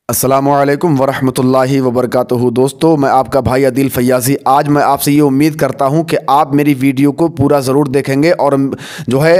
अस्सलामुअलैकुम वरहमतुल्लाहि वबरकातुहू। दोस्तों, मैं आपका भाई आदिल फैयाज़ी। आज मैं आपसे ये उम्मीद करता हूँ कि आप मेरी वीडियो को पूरा ज़रूर देखेंगे और जो है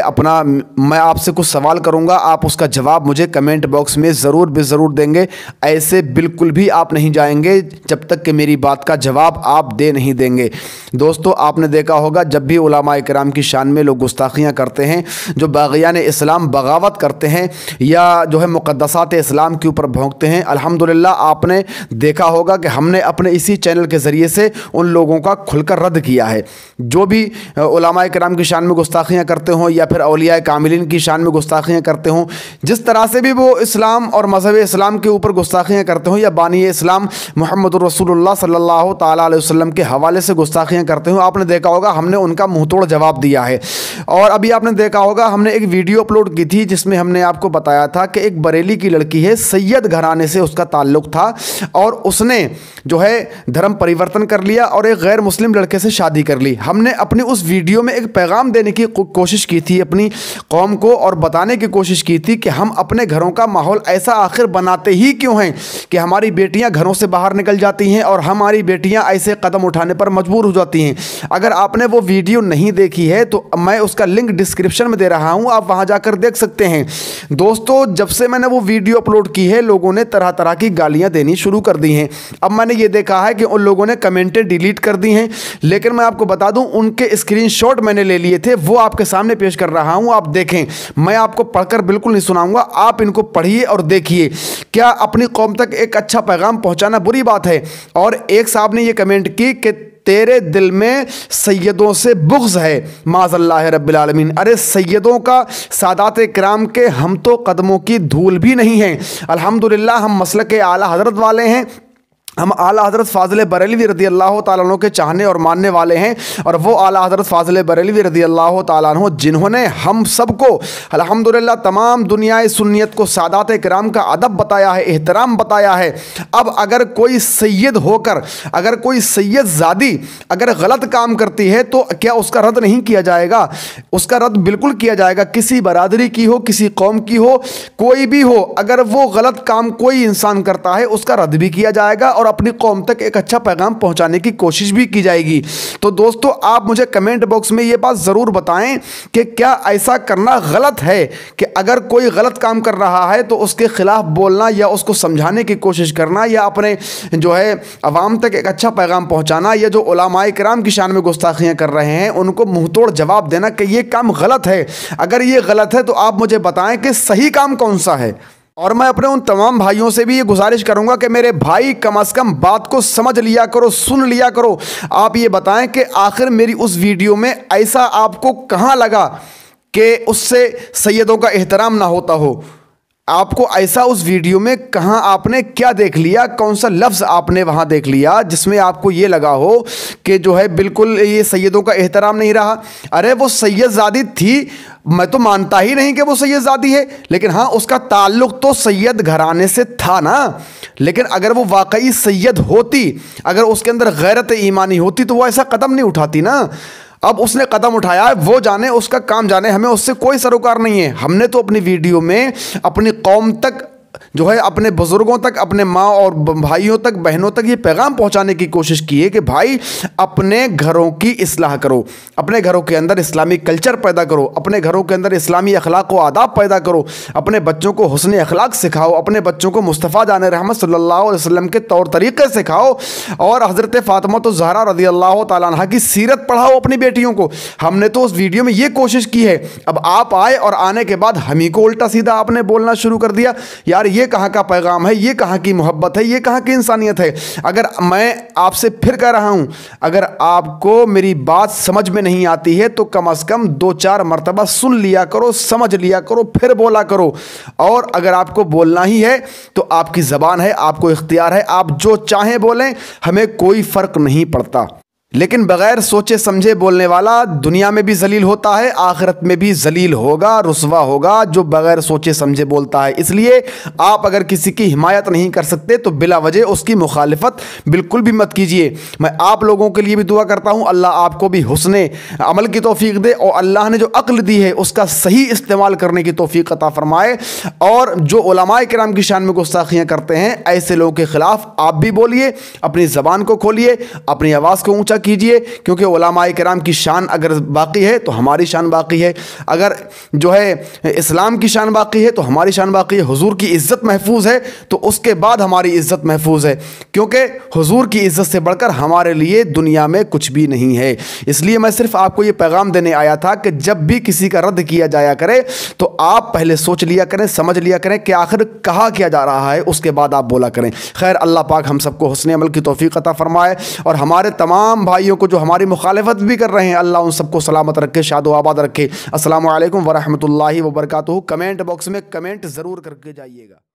मैं आपसे कुछ सवाल करूँगा, आप उसका जवाब मुझे कमेंट बॉक्स में ज़रूर देंगे। ऐसे बिल्कुल भी आप नहीं जाएंगे जब तक कि मेरी बात का जवाब आप दे नहीं देंगे। दोस्तों, आपने देखा होगा जब भी उलमाए किराम की शान में लोग गुस्ताखियाँ करते हैं, जो बाग़ियान इस्लाम बगावत करते हैं या जो है मुक़द्दसात इस्लाम के ऊपर भोंकते हैं, अल्हम्दुलिल्लाह आपने देखा होगा कि हमने अपने इसी चैनल के ज़रिए से उन लोगों का खुलकर रद्द किया है। जो भी उलमाए किराम की शान में गुस्ताखियाँ करते हों या फिर औलियाए कामिलीन की शान में गुस्ताखियाँ करते हों, जिस तरह से भी वो इस्लाम और मज़हब इस्लाम के ऊपर गुस्ताखियाँ करते हों या बानी इस्लाम मुहम्मदुर रसूलुल्लाह सल्लल्लाहु ताला अलैहि वसल्लम के हवाले से गुस्ताखियाँ करते हों, आपने देखा होगा हमने उनका मुँह तोड़ जवाब दिया है। और अभी आपने देखा होगा हमने एक वीडियो अपलोड की थी जिसमें हमने आपको बताया था कि एक बरेली की लड़की है, सैयद घराने से उसका ताल्लुक़ था और उसने जो है धर्म परिवर्तन कर लिया और एक गैर मुस्लिम लड़के से शादी कर ली। हमने अपनी उस वीडियो में एक पैगाम देने की कोशिश की थी अपनी कौम को और बताने की कोशिश की थी कि हम अपने घरों का माहौल ऐसा आखिर बनाते ही क्यों हैं कि हमारी बेटियां घरों से बाहर निकल जाती हैं और हमारी बेटियां ऐसे कदम उठाने पर मजबूर हो जाती हैं। अगर आपने वो वीडियो नहीं देखी है तो मैं उसका लिंक डिस्क्रिप्शन में दे रहा हूं, आप वहां जाकर देख सकते हैं। दोस्तों, जब से मैंने वो वीडियो अपलोड की है लोगों ने तरह तरह की गालियां देनी शुरू कर दी हैं। अब मैंने ये देखा है कि उन लोगों ने कमेंटें डिलीट कर दी हैं, लेकिन मैं आपको बता दूं उनके स्क्रीनशॉट मैंने ले लिए थे, वो आपके सामने पेश कर रहा हूं, आप देखें। मैं आपको पढ़कर बिल्कुल नहीं सुनाऊंगा, आप इनको पढ़िए और देखिए। क्या अपनी कौम तक एक अच्छा पैगाम पहुंचाना बुरी बात है? और एक साहब ने ये कमेंट की कि तेरे दिल में सैयदों से बुग़्ज़ है, माज़ल्लाह रब्बिल आलमीन। अरे सैयदों का, सादात किराम के हम तो कदमों की धूल भी नहीं हैं। अल्हम्दुलिल्लाह हम मसलक आला हज़रत वाले हैं, हम आला हज़रत फ़ाज़िल बरेलवी रज़ी अल्लाह तआला अन्हु के चाहने और मानने वाले हैं। और वो आला हज़रत फ़ाज़िल बरेलवी रज़ी अल्लाह तआला अन्हु जिन्होंने हम सबको अल्हम्दुलिल्लाह तमाम दुनियाए सुन्नियत को सादात किराम का अदब बताया है, एहतराम बताया है। अब अगर कोई सैयद होकर, अगर कोई सैयद ज़ादी अगर गलत काम करती है तो क्या उसका रद्द नहीं किया जाएगा? उसका रद्द बिल्कुल किया जाएगा। किसी बरादरी की हो, किसी कौम की हो, कोई भी हो, अगर वो गलत काम कोई इंसान करता है उसका रद्द भी किया जाएगा और अपनी कौम तक एक अच्छा पैगाम पहुंचाने की कोशिश भी की जाएगी। तो दोस्तों, आप मुझे कमेंट बॉक्स में ये बात ज़रूर बताएं कि क्या ऐसा करना गलत है कि अगर कोई गलत काम कर रहा है तो उसके ख़िलाफ़ बोलना या उसको समझाने की कोशिश करना या अपने जो है अवाम तक एक अच्छा पैगाम पहुंचाना, या जो उलमाए किराम की शान में गुस्ताखियाँ कर रहे हैं उनको मुँह तोड़ जवाब देना कि ये काम गलत है। अगर ये गलत है तो आप मुझे बताएं कि सही काम कौन सा है। और मैं अपने उन तमाम भाइयों से भी ये गुजारिश करूंगा कि मेरे भाई कम से कम बात को समझ लिया करो, सुन लिया करो। आप ये बताएं कि आखिर मेरी उस वीडियो में ऐसा आपको कहाँ लगा कि उससे सैयदों का एहतराम ना होता हो? आपको ऐसा उस वीडियो में कहाँ आपने क्या देख लिया, कौन सा लफ्ज़ आपने वहाँ देख लिया जिसमें आपको ये लगा हो कि जो है बिल्कुल ये सैयदों का एहतराम नहीं रहा? अरे वो सैयदज़ादी थी, मैं तो मानता ही नहीं कि वो सैयदज़ादी है, लेकिन हाँ उसका ताल्लुक़ तो सैयद घराने से था ना। लेकिन अगर वो वाकई सैयद होती, अगर उसके अंदर गैरत ईमानी होती तो वो ऐसा कदम नहीं उठाती ना। अब उसने कदम उठाया है, वो जाने, उसका काम जाने, हमें उससे कोई सरोकार नहीं है। हमने तो अपनी वीडियो में अपनी कौम तक जो है, अपने बुज़ुर्गों तक, अपने माँ और भाइयों तक, बहनों तक ये पैगाम पहुँचाने की कोशिश की है कि भाई अपने घरों की इस्लाह करो, अपने घरों के अंदर इस्लामी कल्चर पैदा करो, अपने घरों के अंदर इस्लामी अखलाक व आदाब पैदा करो, अपने बच्चों को हुस्न अखलाक सिखाओ, अपने बच्चों को मुस्तफ़ा जान रहमत सल्लल्लाहु अलैहि वसल्लम के तौर तरीक़े सिखाओ और हज़रत फ़ातिमा तो ज़हरा रज़ी अल्लाह तआला अन्हा की सीरत पढ़ाओ अपनी बेटियों को। हमने तो उस वीडियो में ये कोशिश की है। अब आप आए और आने के बाद हम ही को उल्टा सीधा आपने बोलना शुरू कर दिया। यार ये कहाँ का पैगाम है, ये कहाँ की मोहब्बत है, ये कहाँ की इंसानियत है? अगर मैं आपसे फिर कह रहा हूँ, अगर आपको मेरी बात समझ में नहीं आती है तो कम से कम 2-4 मरतबा सुन लिया करो, समझ लिया करो, फिर बोला करो। और अगर आपको बोलना ही है तो आपकी ज़बान है, आपको इख्तियार है, आप जो चाहें बोलें, हमें कोई फ़र्क नहीं पड़ता। लेकिन बगैर सोचे समझे बोलने वाला दुनिया में भी जलील होता है, आखिरत में भी जलील होगा, रुसवा होगा, जो बगैर सोचे समझे बोलता है। इसलिए आप अगर किसी की हिमायत नहीं कर सकते तो बिला वजह उसकी मुखालिफत बिल्कुल भी मत कीजिए। मैं आप लोगों के लिए भी दुआ करता हूँ, अल्लाह आपको भी हुस्ने अमल की तौफीक दे और अल्लाह ने जो अक्ल दी है उसका सही इस्तेमाल करने की तौफीक अता फरमाए। और जो उलमाए किराम की शान में गुस्ताखियाँ करते हैं, ऐसे लोगों के खिलाफ आप भी बोलिए, अपनी ज़बान को खोलिए, अपनी आवाज़ को ऊँचा कीजिए, क्योंकि उलमाए किराम की शान अगर बाकी है तो हमारी शान बाकी है, अगर जो है इस्लाम की शान बाकी है तो हमारी शान बाकी है, हुजूर की इज़्ज़त महफूज है तो उसके बाद हमारी इज़्ज़त महफूज है, क्योंकि हुजूर की इज़्ज़त से बढ़कर हमारे लिए दुनिया में कुछ भी नहीं है। इसलिए मैं सिर्फ आपको ये पैगाम देने आया था कि जब भी किसी का रद्द किया जाया करे तो आप पहले सोच लिया करें, समझ लिया करें कि आखिर कहा किया जा रहा है, उसके बाद आप बोला करें। खैर, अल्लाह पाक हम सबको हुस्न अमल की तौफीक अता फरमाए और हमारे तमाम भाइयों को जो हमारी मुखालिफत भी कर रहे हैं, अल्लाह उन सबको सलामत रखे, शादो आबाद रखे। अस्सलामु अलैकुम वरहमतुल्लाहि वबरकातुहू। कमेंट बॉक्स में कमेंट ज़रूर करके जाइएगा।